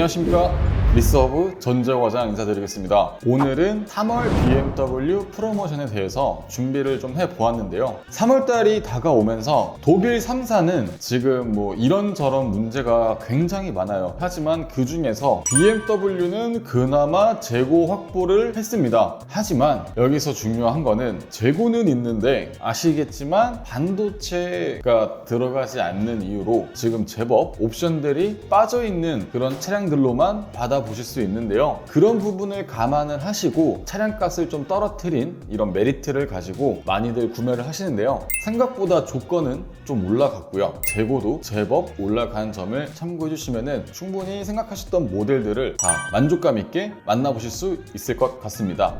안녕하십니까, 리서브 전재호 과장 인사드리겠습니다. 오늘은 3월 BMW 프로모션에 대해서 준비를 좀 해보았는데요. 3월달이 다가오면서 독일 3사는 지금 이런저런 문제가 굉장히 많아요. 하지만 그 중에서 BMW는 그나마 재고 확보를 했습니다. 하지만 여기서 중요한 거는 재고는 있는데 아시겠지만 반도체가 들어가지 않는 이유로 지금 제법 옵션들이 빠져있는 그런 차량들로만 받아보실 수 있는데요. 그런 부분을 감안을 하시고 차량값을 좀 떨어뜨린 이런 메리트를 가지고 많이들 구매를 하시는데요. 생각보다 조건은 좀 올라갔고요. 재고도 제법 올라간 점을 참고해 주시면 충분히 생각하셨던 모델들을 다 만족감 있게 만나보실 수 있을 것 같습니다.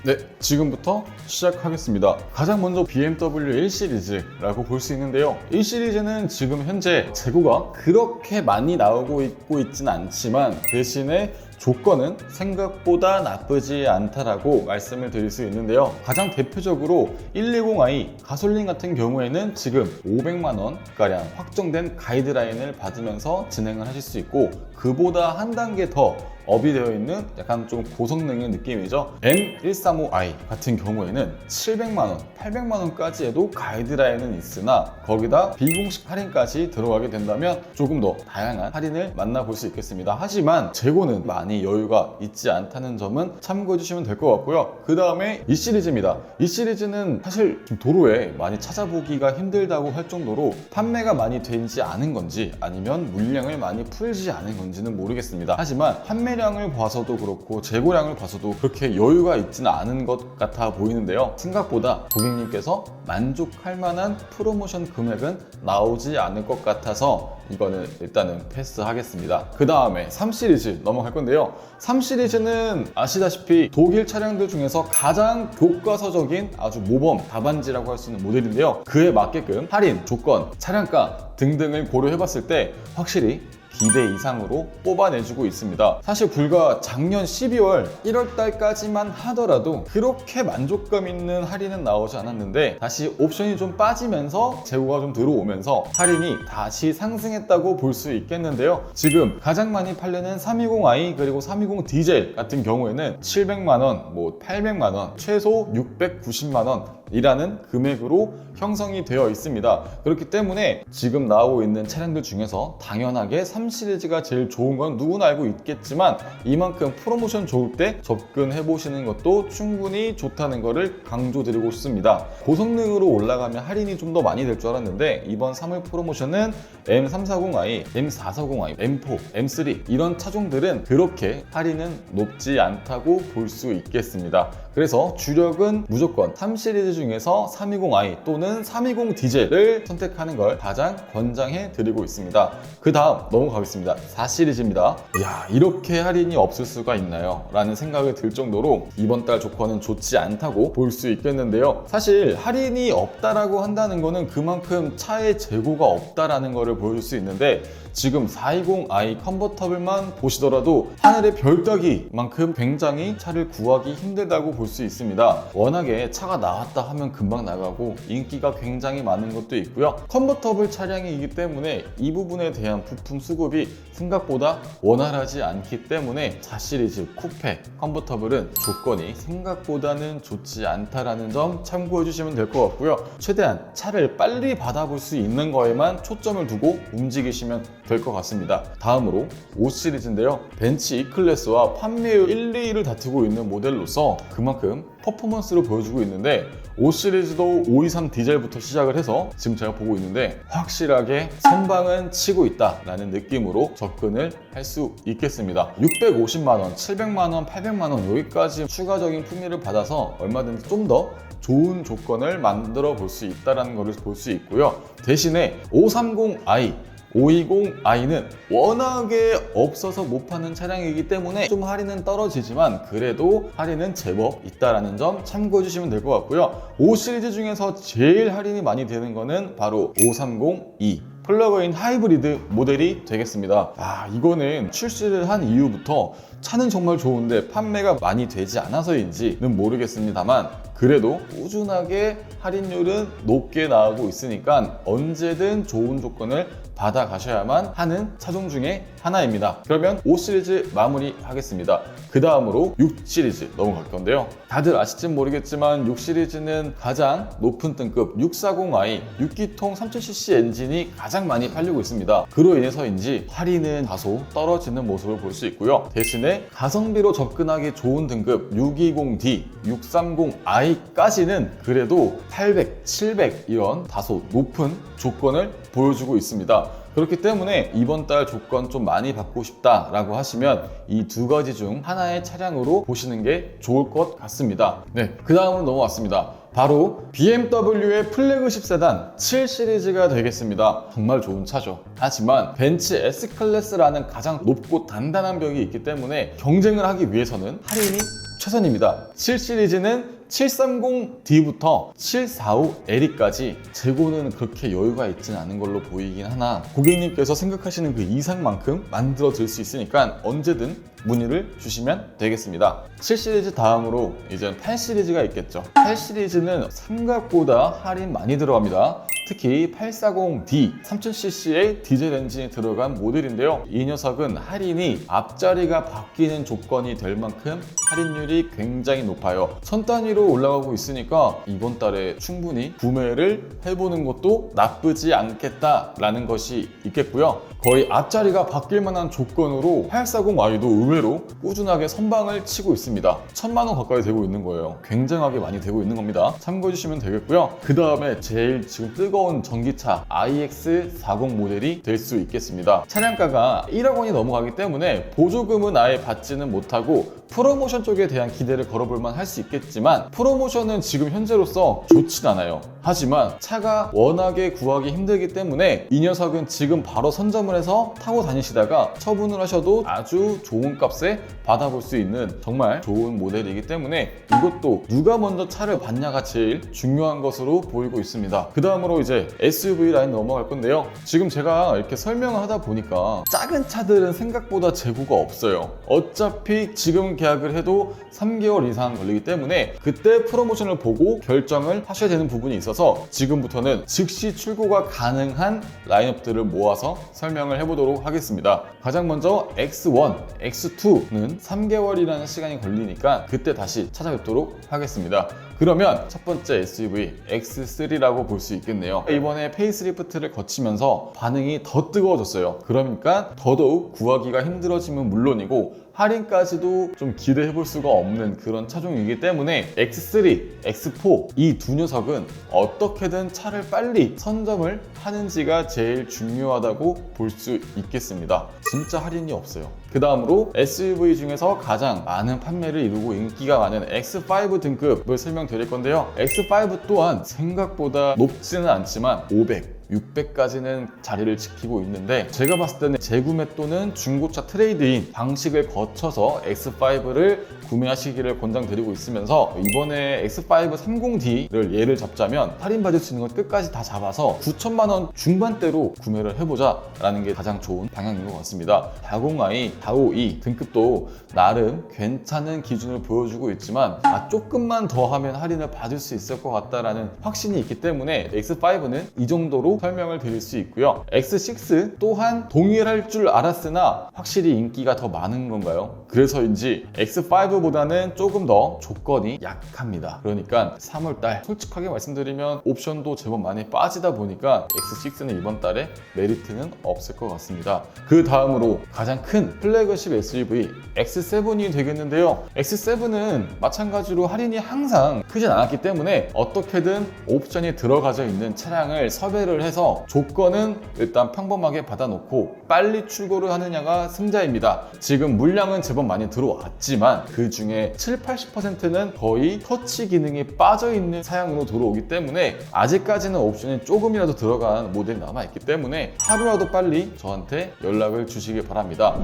네, 지금부터 시작하겠습니다. 가장 먼저 BMW 1 시리즈라고 볼 수 있는데요. 1 시리즈는 지금 현재 재고가 그렇게 많이 나오고 있지는 않지만 대신에 조건은 생각보다 나쁘지 않다라고 말씀을 드릴 수 있는데요. 가장 대표적으로 120i 가솔린 같은 경우에는 지금 500만 원가량 확정된 가이드라인을 받으면서 진행을 하실 수 있고, 그보다 한 단계 더 업이 되어 있는 약간 좀 고성능의 느낌이죠. M135i 같은 경우에는 700만원, 800만원까지 해도 가이드라인은 있으나 거기다 비공식 할인까지 들어가게 된다면 조금 더 다양한 할인을 만나볼 수 있겠습니다. 하지만 재고는 많이 여유가 있지 않다는 점은 참고해 주시면 될 것 같고요. 그 다음에 이 시리즈입니다. 이 시리즈는 사실 좀 도로에 많이 찾아보기가 힘들다고 할 정도로 판매가 많이 되지 않은 건지 아니면 물량을 많이 풀지 않은 건지는 모르겠습니다. 하지만 판매량을 봐서도 그렇고 재고량을 봐서도 그렇게 여유가 있지는 않은 것 같아 보이는데요. 생각보다 고객님께서 만족할 만한 프로모션 금액은 나오지 않을 것 같아서 이거는 일단은 패스하겠습니다. 그 다음에 3 시리즈 넘어갈 건데요. 3 시리즈는 아시다시피 독일 차량들 중에서 가장 교과서적인 아주 모범 답안지라고 할 수 있는 모델인데요. 그에 맞게끔 할인, 조건, 차량가 등등을 고려해봤을 때 확실히 기대 이상으로 뽑아내주고 있습니다. 사실 불과 작년 12월 1월달까지만 하더라도 그렇게 만족감 있는 할인은 나오지 않았는데 다시 옵션이 좀 빠지면서 재고가 좀 들어오면서 할인이 다시 상승했다고 볼 수 있겠는데요. 지금 가장 많이 팔리는 320i 그리고 320 디젤 같은 경우에는 700만원, 800만원, 최소 690만원 이라는 금액으로 형성이 되어 있습니다. 그렇기 때문에 지금 나오고 있는 차량들 중에서 당연하게 3 시리즈가 제일 좋은 건 누구나 알고 있겠지만 이만큼 프로모션 좋을 때 접근해 보시는 것도 충분히 좋다는 것을 강조드리고 싶습니다. 고성능으로 올라가면 할인이 좀 더 많이 될 줄 알았는데 이번 3월 프로모션은 M340i, M440i, M4, M3 이런 차종들은 그렇게 할인은 높지 않다고 볼 수 있겠습니다. 그래서 주력은 무조건 3 시리즈 중에서 320i 또는 320 디젤을 선택하는 걸 가장 권장해 드리고 있습니다. 그 다음 넘어가겠습니다. 4 시리즈입니다. 이야, 이렇게 할인이 없을 수가 있나요? 라는 생각이 들 정도로 이번 달 조건은 좋지 않다고 볼 수 있겠는데요. 사실 할인이 없다라고 한다는 거는 그만큼 차의 재고가 없다라는 거를 보여줄 수 있는데 지금 420i 컨버터블만 보시더라도 하늘의 별 따기만큼 굉장히 차를 구하기 힘들다고 볼 수 있습니다. 워낙에 차가 나왔다 하면 금방 나가고 인기가 굉장히 많은 것도 있고요. 컨버터블 차량이기 때문에 이 부분에 대한 부품 수급이 생각보다 원활하지 않기 때문에 4 시리즈 쿠페 컨버터블은 조건이 생각보다는 좋지 않다라는 점 참고해 주시면 될 것 같고요. 최대한 차를 빨리 받아볼 수 있는 거에만 초점을 두고 움직이시면 될 것 같습니다. 다음으로 5 시리즈인데요. 벤츠 E클래스와 판매율 1, 2위를 다투고 있는 모델로서 그만큼 퍼포먼스를 보여주고 있는데 5 시리즈도 523 디젤부터 시작을 해서 지금 제가 보고 있는데 확실하게 선방은 치고 있다라는 느낌으로 접근을 할 수 있겠습니다. 650만원, 700만원, 800만원 여기까지 추가적인 품위를 받아서 얼마든지 좀 더 좋은 조건을 만들어 볼 수 있다는 것을 볼 수 있고요. 대신에 530i 520i는 워낙에 없어서 못 파는 차량이기 때문에 좀 할인은 떨어지지만 그래도 할인은 제법 있다라는 점 참고해 주시면 될 것 같고요. 5 시리즈 중에서 제일 할인이 많이 되는 거는 바로 530e 플러그인 하이브리드 모델이 되겠습니다. 이거는 출시를 한 이후부터 차는 정말 좋은데 판매가 많이 되지 않아서인지는 모르겠습니다만 그래도 꾸준하게 할인율은 높게 나오고 있으니까 언제든 좋은 조건을 받아 가셔야만 하는 차종 중에 하나입니다. 그러면 5 시리즈 마무리하겠습니다. 그 다음으로 6 시리즈 넘어갈 건데요. 다들 아실지 모르겠지만 6 시리즈는 가장 높은 등급 640i 6기통 3000cc 엔진이 가장 많이 팔리고 있습니다. 그로 인해서인지 할인은 다소 떨어지는 모습을 볼 수 있고요. 대신에 가성비로 접근하기 좋은 등급 620D, 630i까지는 그래도 800, 700 이런 다소 높은 조건을 보여주고 있습니다. 그렇기 때문에 이번 달 조건 좀 많이 받고 싶다라고 하시면 이 두 가지 중 하나의 차량으로 보시는 게 좋을 것 같습니다. 네, 그 다음으로 넘어왔습니다. 바로 BMW의 플래그십 세단 7 시리즈가 되겠습니다. 정말 좋은 차죠. 하지만 벤츠 S클래스라는 가장 높고 단단한 벽이 있기 때문에 경쟁을 하기 위해서는 할인이 최선입니다. 7 시리즈는 730D부터 745L까지 재고는 그렇게 여유가 있지는 않은 걸로 보이긴 하나 고객님께서 생각하시는 그 이상만큼 만들어 드릴 수 있으니까 언제든 문의를 주시면 되겠습니다. 7 시리즈 다음으로 이제 8 시리즈가 있겠죠. 8 시리즈는 생각보다 할인 많이 들어갑니다. 특히 840D 3000cc의 디젤 엔진이 들어간 모델인데요. 이 녀석은 할인이 앞자리가 바뀌는 조건이 될 만큼 할인율이 굉장히 높아요. 천 단위로 올라가고 있으니까 이번 달에 충분히 구매를 해보는 것도 나쁘지 않겠다라는 것이 있겠고요. 거의 앞자리가 바뀔 만한 조건으로 840i도 의외로 꾸준하게 선방을 치고 있습니다. 1000만 원 가까이 되고 있는 거예요. 굉장하게 많이 되고 있는 겁니다. 참고해 주시면 되겠고요. 그 다음에 제일 지금 뜨거운 전기차 iX40 모델이 될 수 있겠습니다. 차량가가 1억 원이 넘어가기 때문에 보조금은 아예 받지는 못하고 프로모션 쪽에 대한 기대를 걸어볼만 할 수 있겠지만 프로모션은 지금 현재로서 좋진 않아요. 하지만 차가 워낙에 구하기 힘들기 때문에 이 녀석은 지금 바로 선점을 해서 타고 다니시다가 처분을 하셔도 아주 좋은 값에 받아볼 수 있는 정말 좋은 모델이기 때문에 이것도 누가 먼저 차를 받냐가 제일 중요한 것으로 보이고 있습니다. 그 다음으로 이제 SUV 라인 넘어갈 건데요. 지금 제가 이렇게 설명을 하다 보니까 작은 차들은 생각보다 재고가 없어요. 어차피 지금 계약을 해도 3개월 이상 걸리기 때문에 그때 프로모션을 보고 결정을 하셔야 되는 부분이 있어서 지금부터는 즉시 출고가 가능한 라인업들을 모아서 설명을 해보도록 하겠습니다. 가장 먼저 X1, X2는 3개월이라는 시간이 걸리니까 그때 다시 찾아뵙도록 하겠습니다. 그러면 첫 번째 SUV X3라고 볼 수 있겠네요. 이번에 페이스리프트를 거치면서 반응이 더 뜨거워졌어요. 그러니까 더더욱 구하기가 힘들어지면 물론이고 할인까지도 좀 기대해 볼 수가 없는 그런 차종이기 때문에 X3, X4 이 두 녀석은 어떻게든 차를 빨리 선점을 하는지가 제일 중요하다고 볼 수 있겠습니다. 진짜 할인이 없어요. 그 다음으로 SUV 중에서 가장 많은 판매를 이루고 인기가 많은 X5 등급을 설명드릴 건데요. X5 또한 생각보다 높지는 않지만 500, 600까지는 자리를 지키고 있는데 제가 봤을 때는 재구매 또는 중고차 트레이드인 방식을 거쳐서 X5를 구매하시기를 권장드리고 있으면서 이번에 X5 30D를 예를 잡자면 할인받을 수 있는 건 끝까지 다 잡아서 9천만 원 중반대로 구매를 해보자 라는 게 가장 좋은 방향인 것 같습니다. 40i, 452 등급도 나름 괜찮은 기준을 보여주고 있지만 조금만 더 하면 할인을 받을 수 있을 것 같다라는 확신이 있기 때문에 X5는 이 정도로 설명을 드릴 수 있고요. X6 또한 동일할 줄 알았으나 확실히 인기가 더 많은 건가요? 그래서인지 X5보다는 조금 더 조건이 약합니다. 그러니까 3월달 솔직하게 말씀드리면 옵션도 제법 많이 빠지다 보니까 X6는 이번 달에 메리트는 없을 것 같습니다. 그 다음으로 가장 큰 플래그십 SUV X7이 되겠는데요. X7은 마찬가지로 할인이 항상 크진 않았기 때문에 어떻게든 옵션이 들어가져 있는 차량을 섭외를 해서 조건은 일단 평범하게 받아놓고 빨리 출고를 하느냐가 승자입니다. 지금 물량은 제법 많이 들어왔지만 그 중에 70-80%는 거의 터치 기능이 빠져있는 사양으로 들어오기 때문에 아직까지는 옵션이 조금이라도 들어간 모델이 남아있기 때문에 하루라도 빨리 저한테 연락을 주시길 바랍니다.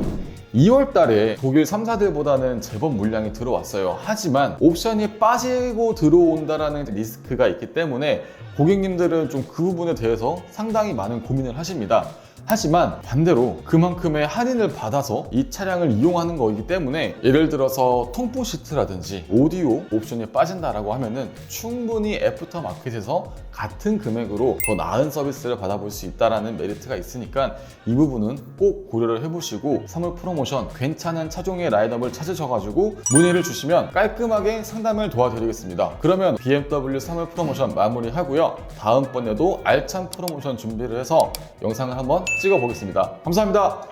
2월 달에 독일 3사들보다는 제법 물량이 들어왔어요. 하지만 옵션이 빠지고 들어온다라는 리스크가 있기 때문에 고객님들은 좀 그 부분에 대해서 상당히 많은 고민을 하십니다. 하지만 반대로 그만큼의 할인을 받아서 이 차량을 이용하는 거이기 때문에 예를 들어서 통풍 시트라든지 오디오 옵션이 빠진다라고 하면은 충분히 애프터마켓에서 같은 금액으로 더 나은 서비스를 받아볼 수 있다는 메리트가 있으니까 이 부분은 꼭 고려를 해보시고 3월 프로모션 괜찮은 차종의 라인업을 찾으셔가지고 문의를 주시면 깔끔하게 상담을 도와드리겠습니다. 그러면 BMW 3월 프로모션 마무리하고요. 다음번에도 알찬 프로모션 준비를 해서 영상을 한번 찍어보겠습니다. 감사합니다.